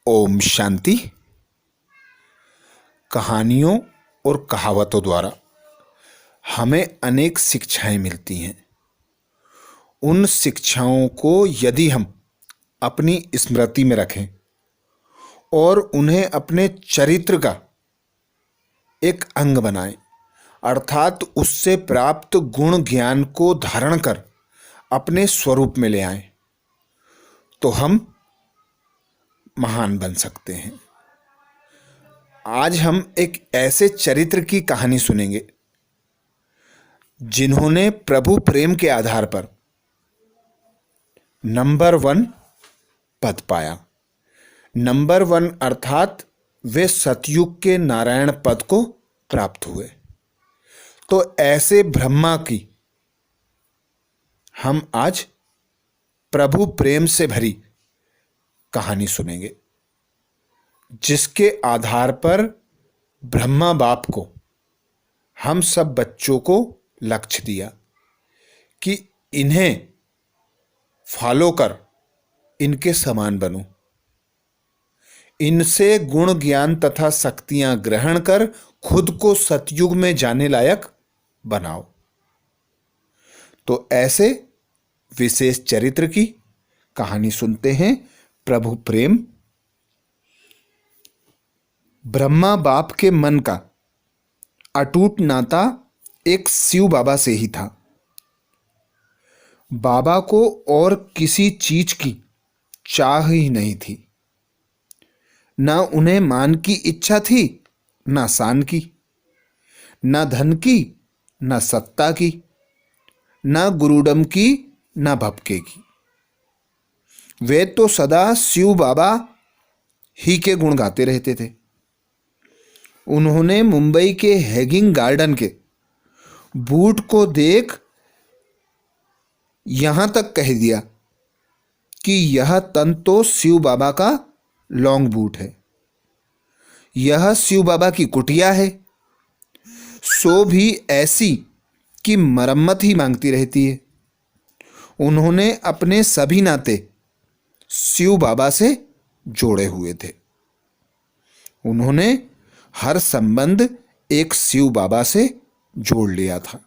ओम शांति। कहानियों और कहावतों द्वारा हमें अनेक शिक्षाएं मिलती हैं। उन शिक्षाओं को यदि हम अपनी स्मृति में रखें और उन्हें अपने चरित्र का एक अंग बनाएं, अर्थात उससे प्राप्त गुण ज्ञान को धारण कर अपने स्वरूप में ले आएं, तो हम महान बन सकते हैं। आज हम एक ऐसे चरित्र की कहानी सुनेंगे जिन्होंने प्रभु प्रेम के आधार पर नंबर 1 पद पाया। नंबर 1 अर्थात वे सतयुग के नारायण पद को प्राप्त हुए। तो ऐसे ब्रह्मा की हम आज प्रभु प्रेम से भरी कहानी सुनेंगे, जिसके आधार पर ब्रह्मा बाप को हम सब बच्चों को लक्ष्य दिया कि इन्हें फॉलो कर इनके समान बनो, इनसे गुण ज्ञान तथा शक्तियां ग्रहण कर खुद को सतयुग में जाने लायक बनाओ। तो ऐसे विशेष चरित्र की कहानी सुनते हैं। प्रभु प्रेम। ब्रह्मा बाप के मन का अटूट नाता एक शिव बाबा से ही था। बाबा को और किसी चीज की चाह ही नहीं थी। ना उन्हें मान की इच्छा थी, ना शान की, ना धन की, ना सत्ता की, ना गुरुडम की, ना भपके की। वे तो सदा शिव बाबा ही के गुण गाते रहते थे। उन्होंने मुंबई के हैगिंग गार्डन के बूट को देख यहां तक कह दिया कि यह तन तो शिव बाबा का लॉन्ग बूट है, यह शिव बाबा की कुटिया है, सो भी ऐसी कि मरम्मत ही मांगती रहती है। उन्होंने अपने सभी नाते शिव बाबा से जोड़े हुए थे। उन्होंने हर संबंध एक शिव बाबा से जोड़ लिया था।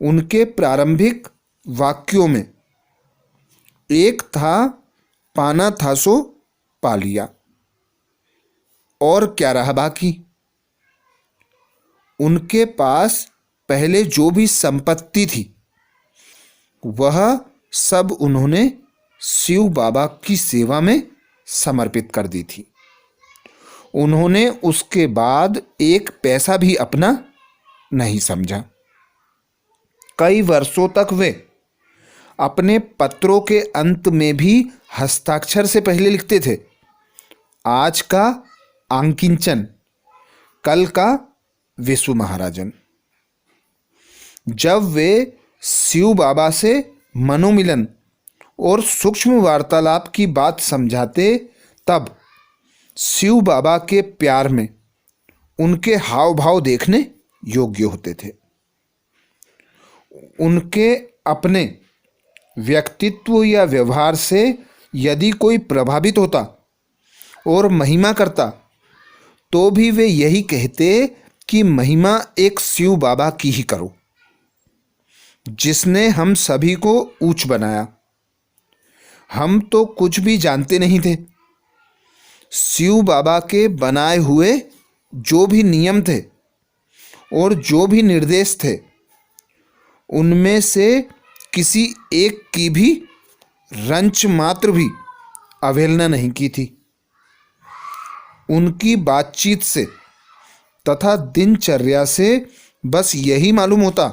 उनके प्रारंभिक वाक्यों में एक था, पाना था सो पा लिया, और क्या रहा बाकी। उनके पास पहले जो भी संपत्ति थी वह सब उन्होंने शिव बाबा की सेवा में समर्पित कर दी थी। उन्होंने उसके बाद एक पैसा भी अपना नहीं समझा। कई वर्षों तक वे अपने पत्रों के अंत में भी हस्ताक्षर से पहले लिखते थे, आज का आंकिंचन, कल का विश्व महाराजन। जब वे शिव बाबा से मनोमिलन और सूक्ष्म वार्तालाप की बात समझाते, तब शिव बाबा के प्यार में उनके हाव भाव देखने योग्य होते थे। उनके अपने व्यक्तित्व या व्यवहार से यदि कोई प्रभावित होता और महिमा करता, तो भी वे यही कहते कि महिमा एक शिव बाबा की ही करो, जिसने हम सभी को ऊंच बनाया। हम तो कुछ भी जानते नहीं थे। शिव बाबा के बनाए हुए जो भी नियम थे और जो भी निर्देश थे, उनमें से किसी एक की भी रंच मात्र भी अवहेलना नहीं की थी। उनकी बातचीत से तथा दिनचर्या से बस यही मालूम होता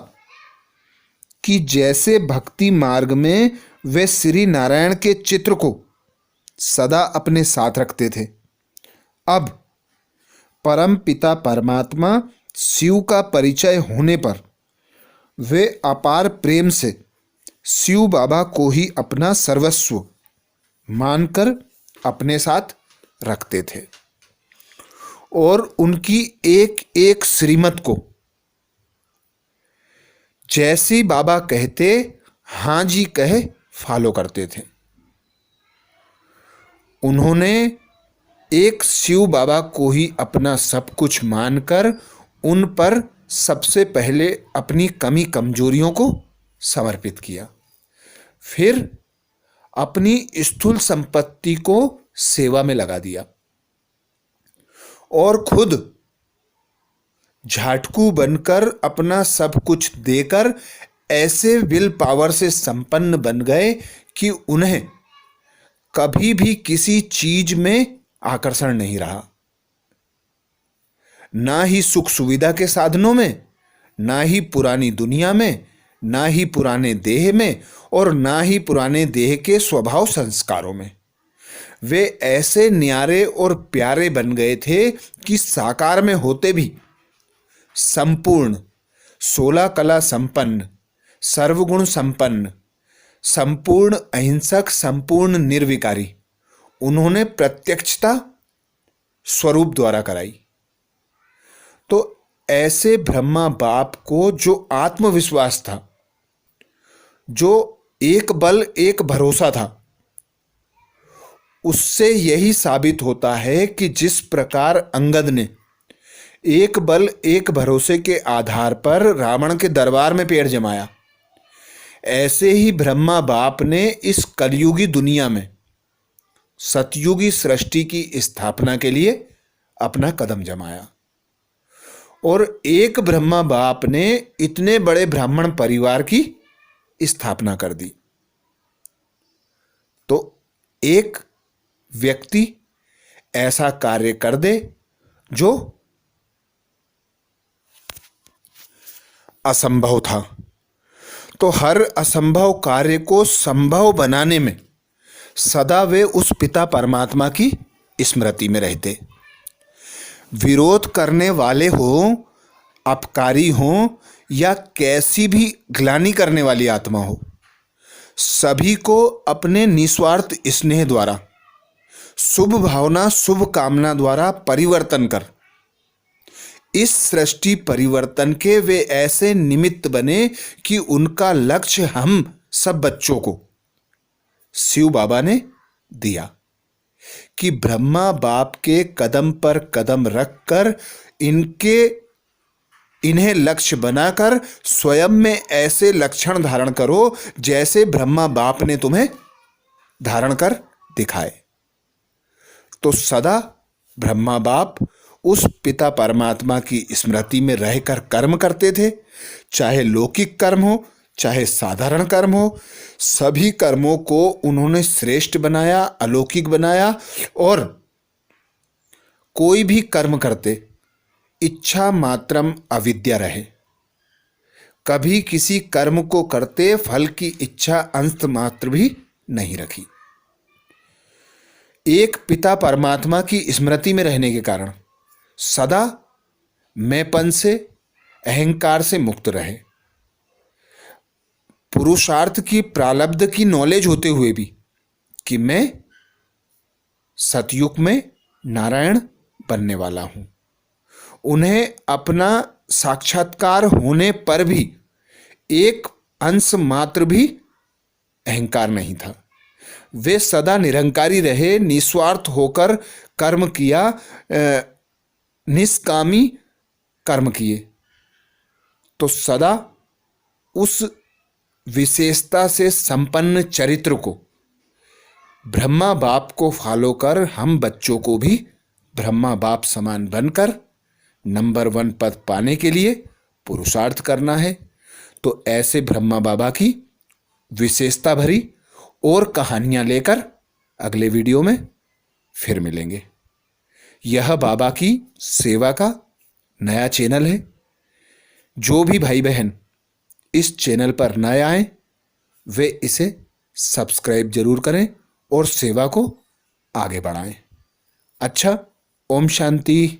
कि जैसे भक्ति मार्ग में वे श्री नारायण के चित्र को सदा अपने साथ रखते थे, अब परम पिता परमात्मा शिव का परिचय होने पर वे अपार प्रेम से शिव बाबा को ही अपना सर्वस्व मानकर अपने साथ रखते थे और उनकी एक एक श्रीमत को जैसी बाबा कहते हाँ जी कहे फॉलो करते थे। उन्होंने एक शिव बाबा को ही अपना सब कुछ मानकर उन पर सबसे पहले अपनी कमी कमजोरियों को समर्पित किया, फिर अपनी स्थूल संपत्ति को सेवा में लगा दिया और खुद झाटकू बनकर अपना सब कुछ देकर ऐसे विल पावर से संपन्न बन गए कि उन्हें कभी भी किसी चीज में आकर्षण नहीं रहा, ना ही सुख सुविधा के साधनों में, ना ही पुरानी दुनिया में, ना ही पुराने देह में और ना ही पुराने देह के स्वभाव संस्कारों में। वे ऐसे न्यारे और प्यारे बन गए थे कि साकार में होते भी संपूर्ण, 16 कला संपन्न, सर्वगुण संपन्न, संपूर्ण अहिंसक, संपूर्ण निर्विकारी उन्होंने प्रत्यक्षता स्वरूप द्वारा कराई। तो ऐसे ब्रह्मा बाप को जो आत्मविश्वास था, जो एक बल एक भरोसा था, उससे यही साबित होता है कि जिस प्रकार अंगद ने एक बल एक भरोसे के आधार पर रावण के दरबार में पैर जमाया, ऐसे ही ब्रह्मा बाप ने इस कलयुगी दुनिया में सतयुगी सृष्टि की स्थापना के लिए अपना कदम जमाया। और एक ब्रह्मा बाप ने इतने बड़े ब्राह्मण परिवार की स्थापना कर दी। तो एक व्यक्ति ऐसा कार्य कर दे जो असंभव था, तो हर असंभव कार्य को संभव बनाने में सदा वे उस पिता परमात्मा की स्मृति में रहते। विरोध करने वाले हों, अपकारी हों या कैसी भी ग्लानि करने वाली आत्मा हो, सभी को अपने निस्वार्थ स्नेह द्वारा, शुभ भावना, शुभ कामना द्वारा परिवर्तन कर इस सृष्टि परिवर्तन के वे ऐसे निमित्त बने कि उनका लक्ष्य हम सब बच्चों को शिव बाबा ने दिया कि ब्रह्मा बाप के कदम पर कदम रखकर इन्हें लक्ष्य बनाकर स्वयं में ऐसे लक्षण धारण करो जैसे ब्रह्मा बाप ने तुम्हें धारण कर दिखाए। तो सदा ब्रह्मा बाप उस पिता परमात्मा की स्मृति में रहकर कर्म करते थे, चाहे लौकिक कर्म हो चाहे साधारण कर्म हो, सभी कर्मों को उन्होंने श्रेष्ठ बनाया, अलौकिक बनाया। और कोई भी कर्म करते इच्छा मात्रम अविद्या रहे, कभी किसी कर्म को करते फल की इच्छा अंश मात्र भी नहीं रखी। एक पिता परमात्मा की स्मृति में रहने के कारण सदा मैंपन से, अहंकार से मुक्त रहे। पुरुषार्थ की प्रारब्ध की नॉलेज होते हुए भी कि मैं सतयुग में नारायण बनने वाला हूं, उन्हें अपना साक्षात्कार होने पर भी एक अंश मात्र भी अहंकार नहीं था। वे सदा निरंकारी रहे, निस्वार्थ होकर कर्म किया, निष्कामी कर्म किए। तो सदा उस विशेषता से संपन्न चरित्र को, ब्रह्मा बाप को फॉलो कर हम बच्चों को भी ब्रह्मा बाप समान बनकर नंबर 1 पद पाने के लिए पुरुषार्थ करना है। तो ऐसे ब्रह्मा बाबा की विशेषता भरी और कहानियां लेकर अगले वीडियो में फिर मिलेंगे। यह बाबा की सेवा का नया चैनल है। जो भी भाई बहन इस चैनल पर नए आए वे इसे सब्सक्राइब जरूर करें और सेवा को आगे बढ़ाएं। अच्छा, ओम शांति।